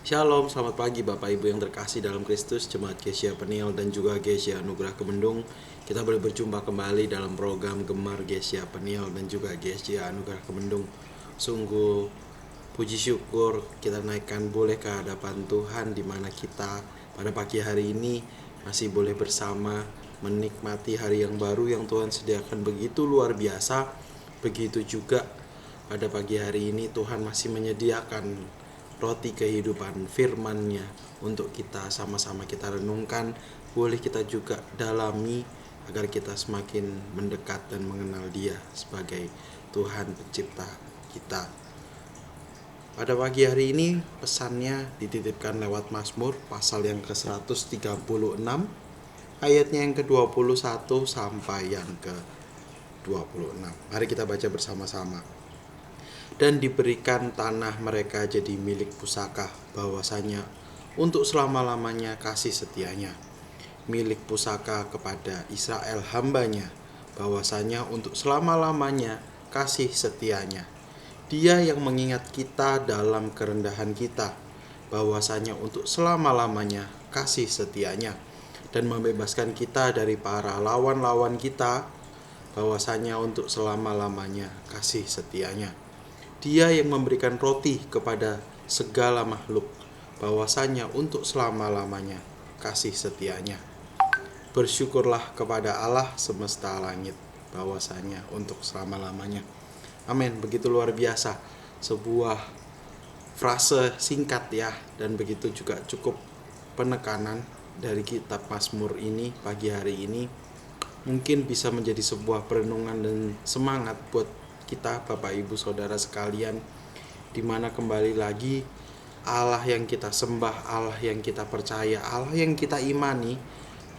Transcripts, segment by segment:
Shalom, selamat pagi Bapak Ibu yang terkasih dalam Kristus, Jemaat Gereja Peniel dan juga Gereja Anugerah Kemendung. Kita boleh berjumpa kembali dalam program Gemar Gereja Peniel dan juga Gereja Anugerah Kemendung. Sungguh puji syukur kita naikkan boleh ke hadapan Tuhan, di mana kita pada pagi hari ini masih boleh bersama menikmati hari yang baru yang Tuhan sediakan begitu luar biasa. Begitu juga pada pagi hari ini Tuhan masih menyediakan roti kehidupan firman-Nya untuk kita sama-sama kita renungkan, boleh kita juga dalami agar kita semakin mendekat dan mengenal Dia sebagai Tuhan pencipta kita. Pada pagi hari ini pesannya dititipkan lewat Mazmur pasal yang ke-136 ayatnya yang ke-21 sampai yang ke-26. Mari kita baca bersama-sama. Dan diberikan tanah mereka jadi milik pusaka, bahwasanya untuk selama-lamanya kasih setianya. Milik pusaka kepada Israel hambanya, bahwasanya untuk selama-lamanya kasih setianya. Dia yang mengingat kita dalam kerendahan kita, bahwasanya untuk selama-lamanya kasih setianya. Dan membebaskan kita dari para lawan-lawan kita, bahwasanya untuk selama-lamanya kasih setianya. Dia yang memberikan roti kepada segala makhluk, bahwasanya untuk selama-lamanya kasih setianya. Bersyukurlah kepada Allah semesta langit, bahwasanya untuk selama-lamanya. Amin. Begitu luar biasa, sebuah frase singkat ya, dan begitu juga cukup penekanan dari kitab Mazmur ini pagi hari ini. Mungkin bisa menjadi sebuah perenungan dan semangat buat kita Bapak Ibu Saudara sekalian, di mana kembali lagi Allah yang kita sembah, Allah yang kita percaya, Allah yang kita imani,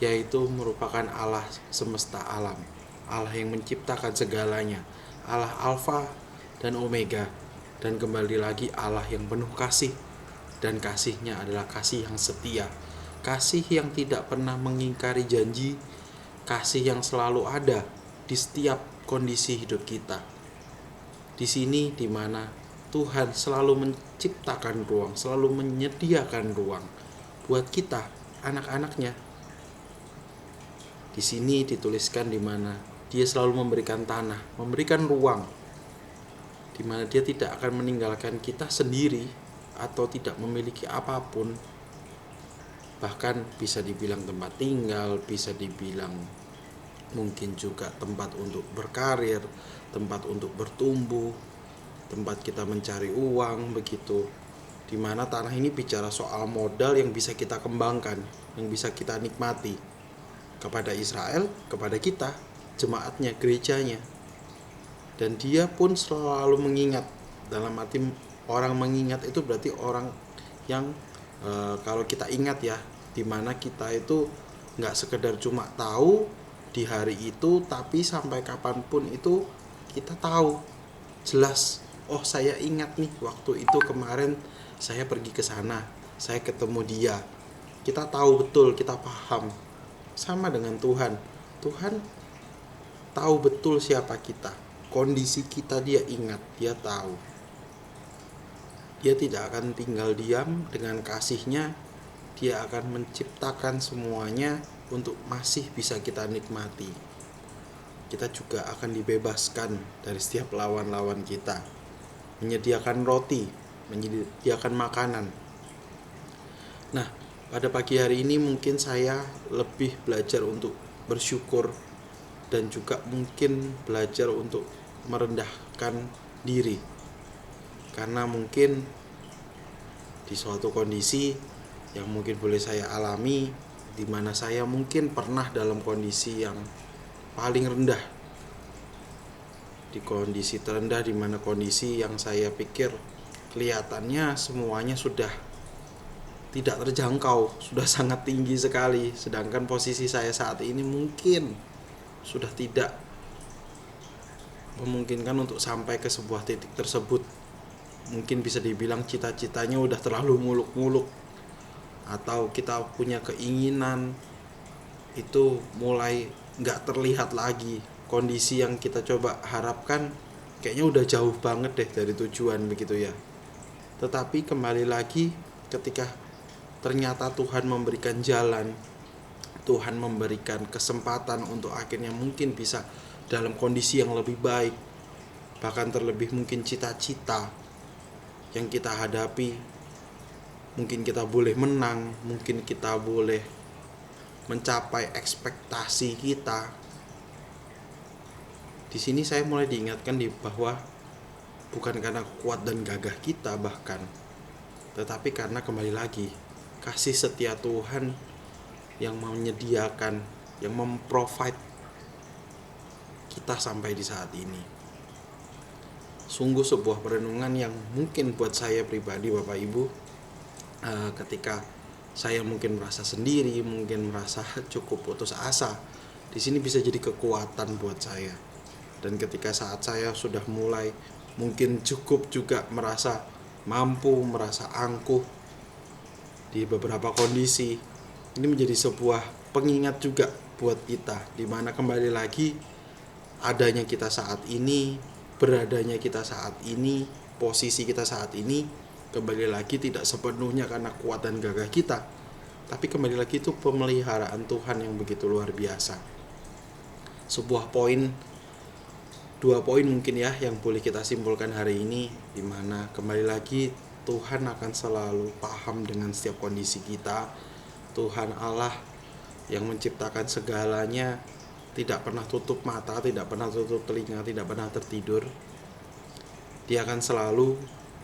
yaitu merupakan Allah semesta alam, Allah yang menciptakan segalanya, Allah Alfa dan Omega, dan kembali lagi Allah yang penuh kasih, dan kasih-Nya adalah kasih yang setia, kasih yang tidak pernah mengingkari janji, kasih yang selalu ada di setiap kondisi hidup kita. Di sini di mana Tuhan selalu menciptakan ruang, selalu menyediakan ruang buat kita, anak-anaknya. Di sini dituliskan di mana Dia selalu memberikan tanah, memberikan ruang, di mana Dia tidak akan meninggalkan kita sendiri atau tidak memiliki apapun. Bahkan bisa dibilang tempat tinggal, bisa dibilang mungkin juga tempat untuk berkarir, tempat untuk bertumbuh, tempat kita mencari uang, begitu. Dimana tanah ini bicara soal modal yang bisa kita kembangkan, yang bisa kita nikmati. Kepada Israel, kepada kita, jemaatnya, gerejanya. Dan Dia pun selalu mengingat. Dalam arti orang mengingat itu berarti orang yang kalau kita ingat ya, dimana kita itu gak sekedar cuma tahu di hari itu, tapi sampai kapanpun itu kita tahu jelas, oh saya ingat nih waktu itu kemarin saya pergi ke sana, saya ketemu dia. Kita tahu betul, kita paham. Sama dengan Tuhan. Tuhan tahu betul siapa kita, kondisi kita Dia ingat, Dia tahu. Dia tidak akan tinggal diam dengan kasih-Nya. Dia akan menciptakan semuanya untuk masih bisa kita nikmati. Kita juga akan dibebaskan dari setiap lawan-lawan kita, menyediakan roti, menyediakan makanan. Nah, pada pagi hari ini mungkin saya lebih belajar untuk bersyukur, dan juga mungkin belajar untuk merendahkan diri. Karena mungkin di suatu kondisi yang mungkin boleh saya alami, di mana saya mungkin pernah dalam kondisi yang paling rendah, di kondisi terendah, di mana kondisi yang saya pikir kelihatannya semuanya sudah tidak terjangkau, sudah sangat tinggi sekali, sedangkan posisi saya saat ini mungkin sudah tidak memungkinkan untuk sampai ke sebuah titik tersebut. Mungkin bisa dibilang cita-citanya udah terlalu muluk-muluk, atau kita punya keinginan itu mulai gak terlihat lagi. Kondisi yang kita coba harapkan kayaknya udah jauh banget deh dari tujuan, begitu ya. Tetapi kembali lagi, ketika ternyata Tuhan memberikan jalan, Tuhan memberikan kesempatan untuk akhirnya mungkin bisa dalam kondisi yang lebih baik, bahkan terlebih mungkin cita-cita yang kita hadapi, mungkin kita boleh menang, mungkin kita boleh mencapai ekspektasi kita. Di sini saya mulai diingatkan bahwa bukan karena kuat dan gagah kita bahkan, tetapi karena kembali lagi kasih setia Tuhan yang menyediakan, yang memprovide kita sampai di saat ini. Sungguh sebuah perenungan yang mungkin buat saya pribadi, Bapak Ibu, ketika saya mungkin merasa sendiri, mungkin merasa cukup putus asa, di sini bisa jadi kekuatan buat saya. Dan ketika saat saya sudah mulai mungkin cukup juga merasa mampu, merasa angkuh di beberapa kondisi, ini menjadi sebuah pengingat juga buat kita, dimana kembali lagi adanya kita saat ini, beradanya kita saat ini, posisi kita saat ini, kembali lagi tidak sepenuhnya karena kuat dan gagah kita, tapi kembali lagi itu pemeliharaan Tuhan yang begitu luar biasa. Sebuah poin, 2 poin mungkin ya yang boleh kita simpulkan hari ini, dimana kembali lagi Tuhan akan selalu paham dengan setiap kondisi kita. Tuhan Allah yang menciptakan segalanya tidak pernah tutup mata, tidak pernah tutup telinga, tidak pernah tertidur. Dia akan selalu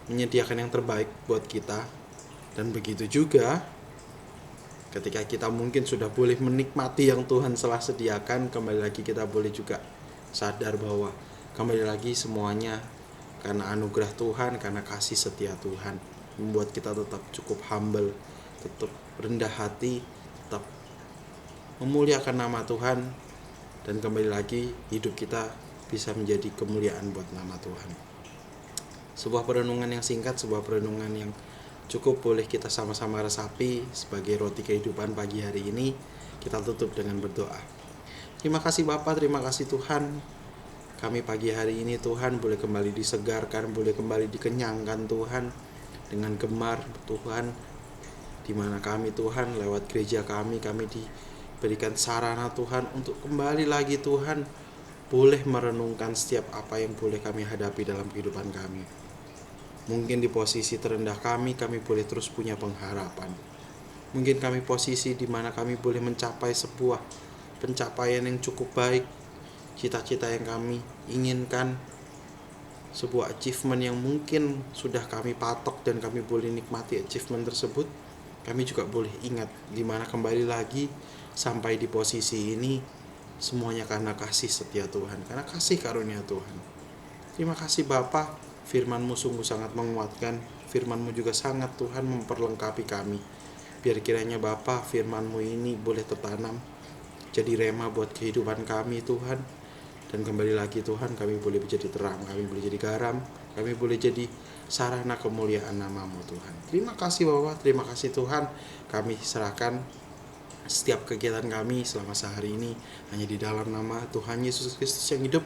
menyediakan yang terbaik buat kita. Dan begitu juga ketika kita mungkin sudah boleh menikmati yang Tuhan telah sediakan, kembali lagi kita boleh juga sadar bahwa kembali lagi semuanya karena anugerah Tuhan, karena kasih setia Tuhan, membuat kita tetap cukup humble, tetap rendah hati, tetap memuliakan nama Tuhan, dan kembali lagi hidup kita bisa menjadi kemuliaan buat nama Tuhan. Sebuah perenungan yang singkat, sebuah perenungan yang cukup boleh kita sama-sama resapi sebagai roti kehidupan pagi hari ini. Kita tutup dengan berdoa. Terima kasih Bapa, terima kasih Tuhan. Kami pagi hari ini Tuhan boleh kembali disegarkan, boleh kembali dikenyangkan Tuhan dengan gemar Tuhan, di mana kami Tuhan lewat gereja kami diberikan sarana Tuhan untuk kembali lagi Tuhan boleh merenungkan setiap apa yang boleh kami hadapi dalam kehidupan kami. Mungkin di posisi terendah kami boleh terus punya pengharapan. Mungkin kami posisi di mana kami boleh mencapai sebuah pencapaian yang cukup baik, cita-cita yang kami inginkan, sebuah achievement yang mungkin sudah kami patok dan kami boleh nikmati achievement tersebut. Kami juga boleh ingat di mana kembali lagi sampai di posisi ini semuanya karena kasih setia Tuhan, karena kasih karunia Tuhan. Terima kasih Bapa, firman-Mu sungguh sangat menguatkan, firman-Mu juga sangat Tuhan memperlengkapi kami. Biar kiranya Bapa, firman-Mu ini boleh tertanam jadi rema buat kehidupan kami Tuhan. Dan kembali lagi Tuhan, kami boleh menjadi terang, kami boleh jadi garam, kami boleh jadi sarana kemuliaan nama-Mu Tuhan. Terima kasih Bapa, terima kasih Tuhan. Kami serahkan setiap kegiatan kami selama sehari ini hanya di dalam nama Tuhan Yesus Kristus yang hidup.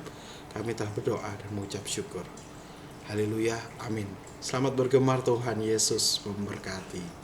Kami telah berdoa dan mengucap syukur. Haleluya, amin. Selamat bergemar, Tuhan Yesus memberkati.